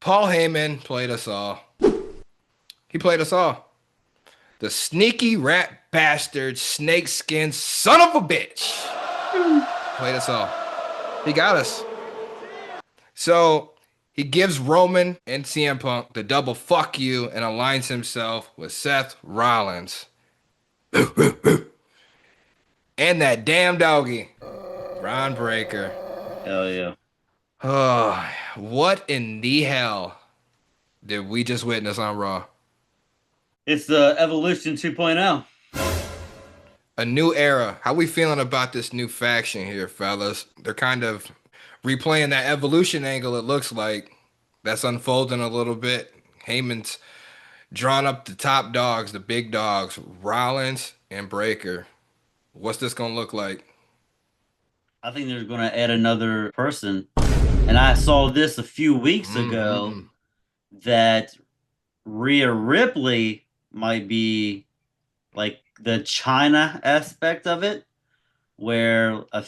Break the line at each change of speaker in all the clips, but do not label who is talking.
Paul Heyman played us all. He played us all. The sneaky rat bastard, snakeskin son of a bitch. Played us all. He got us. So he gives Roman and CM Punk the double fuck you and aligns himself with Seth Rollins. And that damn doggy, Bron Breaker.
Hell yeah.
Oh, what in the hell did we just witness on Raw?
It's the Evolution 2.0.
A new era. How we feeling about this new faction here, fellas? They're kind of replaying that evolution angle, it looks like. That's unfolding a little bit. Heyman's drawn up the top dogs, the big dogs, Rollins and Breaker. What's this gonna look like?
I think they're going to add another person. And I saw this a few weeks ago
Mm-hmm.
that Rhea Ripley might be like the China aspect of it, where a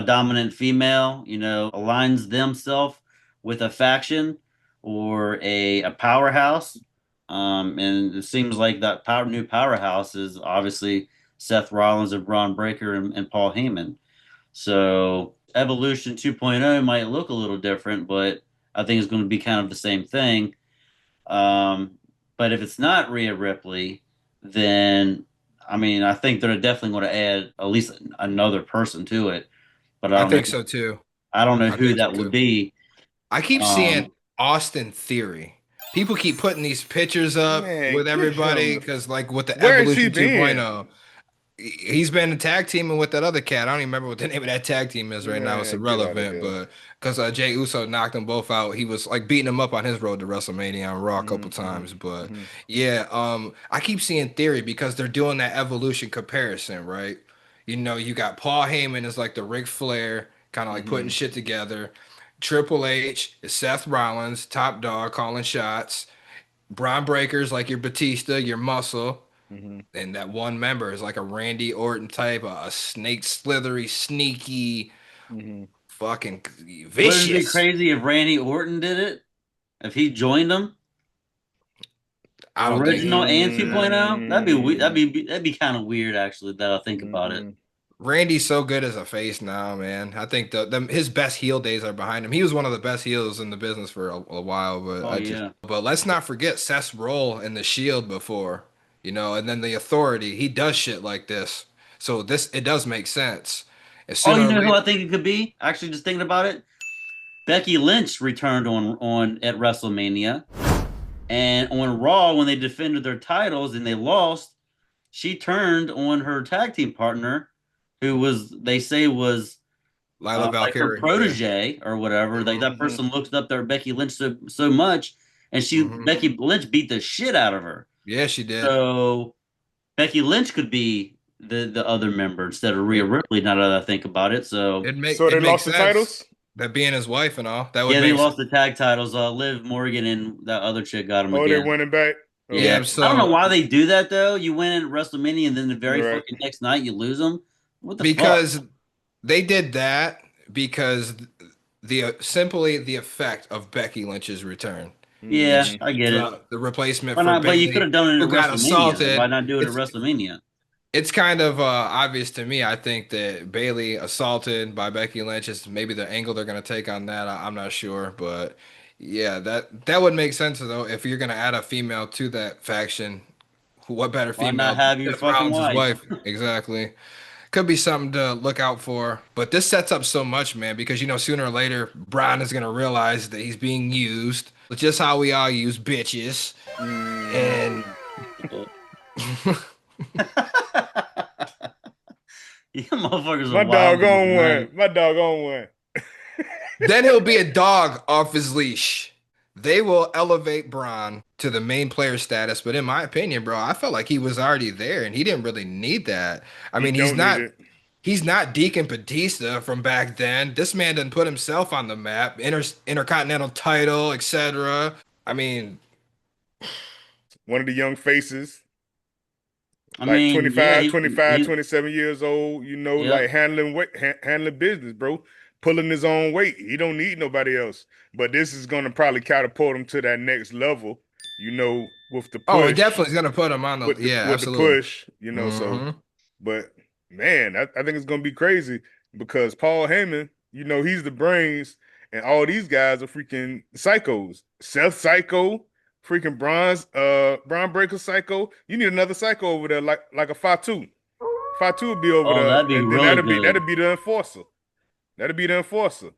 dominant female, aligns themselves with a faction or a powerhouse. And it seems like that new powerhouse is obviously Seth Rollins and Braun Breaker and Paul Heyman. So Evolution 2.0 might look a little different, but I think it's going to be kind of the same thing. Um, but if it's not Rhea Ripley, then I mean, I think they're definitely going to add at least another person to it. But
I think so too.
I don't know
I
who
think so
that would
too.
be.
I keep seeing
Um,
Austin Theory. People keep putting these pictures up
Man,
with
get
everybody
him.
because, like, with the
Where has he
Evolution
been?
2.0, he's been tag teaming with that other cat. I don't even remember what the name of that tag team is right now. It's
Man, get out of
irrelevant,
here.
but because Jay Uso knocked them both out, he was like beating them up on his road to WrestleMania on Raw a couple
Mm-hmm,
times. But
hmm
yeah, I keep seeing Theory because they're doing that Evolution comparison, right? You got Paul Heyman is like the Ric Flair, kind of like putting
hmm
shit together. Triple H is Seth Rollins, top dog, calling shots. Braun Breaker's like your Batista, your muscle.
hmm
And that one member is like a Randy Orton type, a snake, slithery, sneaky,
hmm
fucking
wouldn't it be
vicious.
crazy if Randy Orton did it? If he joined them,
I don't think
original and 2.0? That'd be
mm
that'd be kind of weird actually. That I think about it.
Randy's so good as a face now, man. I think his best heel days are behind him. He was one of the best heels in the business for a while,
Oh yeah.
but let's not forget Seth's role in the Shield before, and then the Authority. He does shit like this, so it does make sense. And
Oh, you
sooner or
know who
later,
I think it could be? Actually, just thinking about it, Becky Lynch returned on at WrestleMania, and on Raw when they defended their titles and they lost, she turned on her tag team partner, who was they say was
Lila
like her
Valkyrie, yeah.
protege or whatever. Like that
hmm
person looked up there Becky Lynch so much, and
hmm
Becky Lynch beat the shit out of her.
Yeah, she did.
So Becky Lynch could be the other member instead of Rhea
It
Ripley. Now that I think about it, so.
So
it
they
makes
lost the
sense
titles?
that being his wife and all that would
Yeah, they
make sense.
lost the tag titles. Liv Morgan and that other chick got them
Oh, they're
again.
winning back?
Yeah,
Yeah,
Okay.
I don't know
so
why they do that though. You win at WrestleMania and then the very
Right.
fucking next night you lose them. What the fuck?
because they did that because the simply the effect of Becky Lynch's return. And
Yeah,
hmm
she's
I get it.
the replacement
Why
for
not? But you could
Bailey,
have done it
who
at
got
WrestleMania. Why
assaulted.
not do it at
It's
WrestleMania?
it's kind of obvious to me. I think that Bailey assaulted by Becky Lynch is maybe the angle they're going to take on that. I'm not sure, but yeah, that would make sense though if you're going to add a female to that faction. What better
Why not
female than
have your
Seth
fucking
Rollins'
wife?
wife? Exactly. Could be something to look out for. But this sets up so much, man, because sooner or later, Brian is gonna realize that he's being used. It's just how we all use bitches. And
mm
You motherfuckers are
My
wild in
doggone
tonight.
one. My doggone one.
then he'll be a dog off his leash. They will elevate Braun to the main player status, but in my opinion, bro, I felt like he was already there and he didn't really need that. I
He
mean,
don't need it.
he's not Deacon Batista from back then. This man didn't put himself on the map, intercontinental title, etc. I mean,
One of the young faces,
I
like
mean, yeah,
25, 25,
he
27 years old,
yep.
like handling business, bro. pulling his own weight. He don't need nobody else. But this is gonna probably catapult him to that next level, with the
Oh, it
push,
definitely is gonna put him on the yeah,
with the
absolutely.
push, so
Hmm.
but man, I think it's gonna be crazy because Paul Heyman, he's the brains, and all these guys are freaking psychos. Seth psycho, freaking Bron Breaker psycho. You need another psycho over there, like a Fatu. Fatu would be over
Oh,
there,
that'd be
and then
really
that'd
good.
be the enforcer. That'd be the enforcer.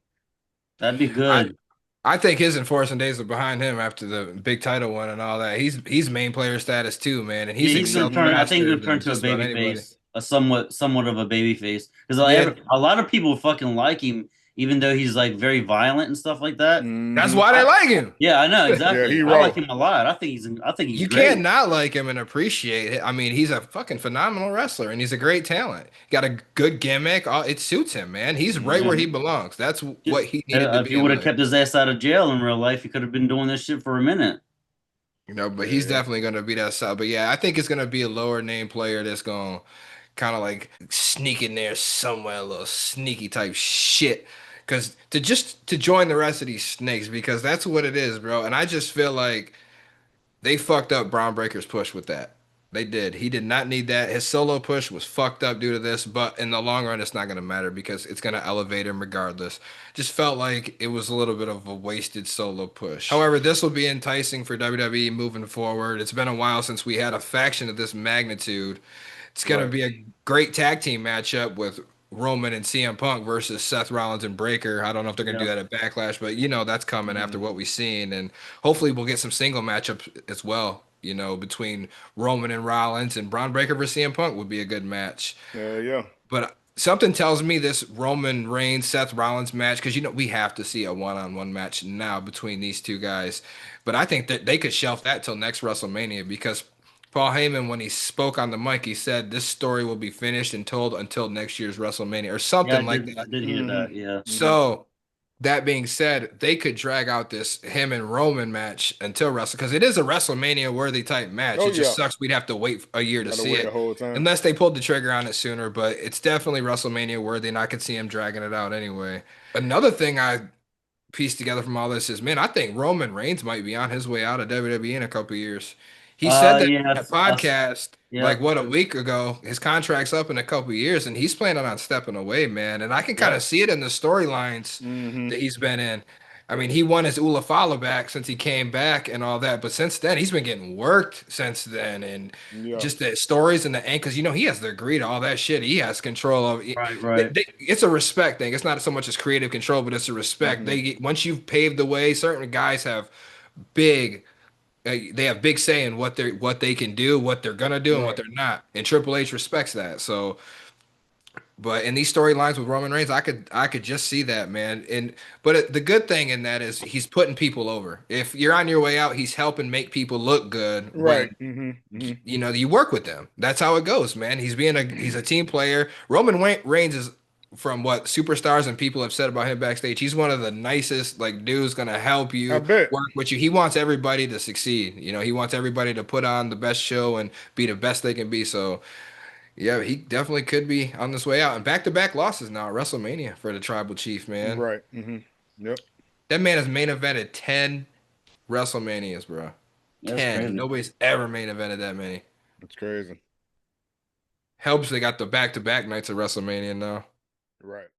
That'd be
I
good.
I think his enforcing days are behind him after the big title win and all that. He's main player status too, man, and
Yeah,
he's
he's gonna
excelled
turn. I think he's
faster
gonna turn
than
to a
just about
baby
anybody.
face, a somewhat of a baby face, because
Yeah,
a lot of people fucking like him, even though he's like very violent and stuff like that.
that's
Hmm.
why they like him.
Yeah, I know
Yeah,
exactly.
he
I
raw.
like him a lot. I think he's
You can't
great.
not like him and appreciate it. I mean, he's a fucking phenomenal wrestler and he's a great talent. Got a good gimmick. It suits him, man. He's right where he
Hmm.
belongs. That's what he needed to
If
be
he
in
would have
life.
kept his ass out of jail in real life, he could have been doing this shit for a minute.
But he's
Yeah.
definitely going to be that side. But yeah, I think it's going to be a lower name player that's going to kind of like sneak in there somewhere, a little sneaky type shit. Because to join the rest of these snakes, because that's what it is, bro. And I just feel like they fucked up Braun Breaker's push with that. They did. He did not need that. His solo push was fucked up due to this, but in the long run, it's not going to matter because it's going to elevate him regardless. Just felt like it was a little bit of a wasted solo push. However, this will be enticing for WWE moving forward. It's been a while since we had a faction of this magnitude. It's going to
Right.
be a great tag team matchup with Roman and CM Punk versus Seth Rollins and Breaker. I don't know if they're going to do
Yeah,
that at Backlash, but that's coming after
Mhm.
what we've seen. And hopefully we'll get some single matchups as well. Between Roman and Rollins and Braun Breaker versus CM Punk would be a good match.
Yeah.
But something tells me this Roman Reigns Seth Rollins match, because we have to see a one-on-one match now between these two guys. But I think that they could shelf that till next WrestleMania because Paul Heyman, when he spoke on the mic, he said this story will be finished and told until next year's WrestleMania or
yeah,
something like
I
that.
did hear
Hmm.
that. Yeah,
Hmm.
So that being said, they could drag out this him and Roman match until Wrestle because it is a WrestleMania worthy type match.
Oh
It just
yeah.
sucks we'd have to wait a year to
Gotta
see
wait the
it
whole time.
unless they pulled the trigger on it sooner. But it's definitely WrestleMania worthy, and I could see him dragging it out anyway. Another thing I pieced together from all this is, man, I think Roman Reigns might be on his way out of WWE in a couple of years. He said that in that
yes,
podcast, like
yep,
what a week ago, his contract's up in a couple of years, and he's planning on stepping away, man. And I can kind of
yep,
see it in the storylines
Hmm.
that he's been in. I mean, he won his Ula Fala back since he came back and all that, but since then he's been getting worked since then, and
Yeah.
just the stories and the anchors. He has the greed, all that shit. He has control of.
right, right,
It's a respect thing. It's not so much as creative control, but it's a respect.
Hmm.
Once you've paved the way, certain guys have big they have big say in what they can do, what they're gonna do, and what
Right.
they're not. And Triple H respects that. So, but in these storylines with Roman Reigns, I could just see that, man. The good thing in that is he's putting people over. If you're on your way out, he's helping make people look good
Right.
when
Hmm.
you work with them. That's how it goes, man. He's a team player. Reigns is from what superstars and people have said about him backstage. He's one of the nicest like dudes gonna help
I
you
bet.
work with you. He wants everybody to succeed. He wants everybody to put on the best show and be the best they can be. So yeah, he definitely could be on this way out. And back-to-back losses now at WrestleMania for the Tribal Chief, man.
Right. Yep.
That man has main evented 10 WrestleManias, bro.
yeah, that's
10.
crazy.
Nobody's ever main evented that many.
That's crazy.
Helps they got the back-to-back nights of WrestleMania now.
Right.